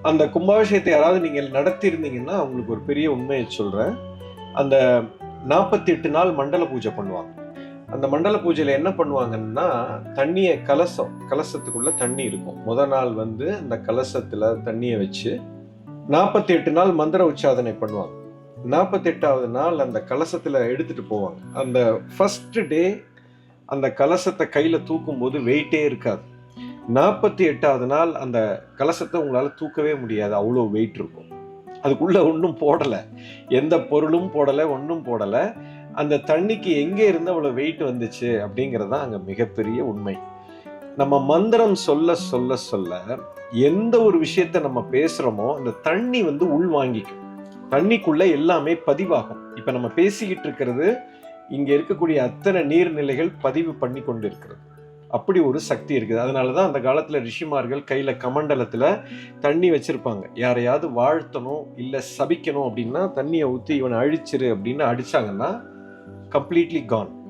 அந்த கும்பாபிஷேகத்தை யாராவது நீங்கள் நடத்தியிருந்தீங்கன்னா அவங்களுக்கு ஒரு பெரிய உண்மையை சொல்கிறேன். அந்த 48 நாள் மண்டல பூஜை பண்ணுவாங்க. அந்த மண்டல பூஜையில் என்ன பண்ணுவாங்கன்னா, தண்ணியை கலசத்துக்குள்ள தண்ணி இருக்கும். நாள் அந்த கலசத்தில் தண்ணியை வச்சு 48 நாள் மந்திர உச்சாதனை பண்ணுவாங்க. 48வது நாள் அந்த கலசத்தில் எடுத்துட்டு போவாங்க. அந்த ஃபர்ஸ்ட் டே அந்த கலசத்தை கையில் தூக்கும்போது வெயிட்டே இருக்காது. 48வது நாள் அந்த கலசத்தை உங்களால் தூக்கவே முடியாது, அவ்வளோ வெயிட் இருக்கும். அதுக்குள்ள ஒன்றும் போடலை, எந்த பொருளும் போடலை, ஒன்றும் போடலை. அந்த தண்ணிக்கு எங்கே இருந்து அவ்வளோ வெயிட் வந்துச்சு அப்படிங்கிறது தான் அங்கே மிகப்பெரிய உண்மை. நம்ம மந்திரம் சொல்ல சொல்ல சொல்ல எந்த ஒரு விஷயத்த நம்ம பேசுகிறோமோ அந்த தண்ணி உள் வாங்கிக்கும். தண்ணிக்குள்ள எல்லாமே பதிவாகும். இப்போ நம்ம பேசிக்கிட்டு இருக்கிறது இங்கே இருக்கக்கூடிய அத்தனை நீர்நிலைகள் பதிவு பண்ணி கொண்டு இருக்கிறது. அப்படி ஒரு சக்தி இருக்குது. அதனால தான் அந்த காலத்தில் ரிஷிமார்கள் கையில் கமண்டலத்தில் தண்ணி வச்சுருப்பாங்க. யாரையாவது வாழ்த்தணும் இல்லை சபிக்கணும் அப்படின்னா தண்ணியை ஊற்றி இவனை அழிச்சிரு அப்படின்னு அடித்தாங்கன்னா கம்ப்ளீட்லி கான்.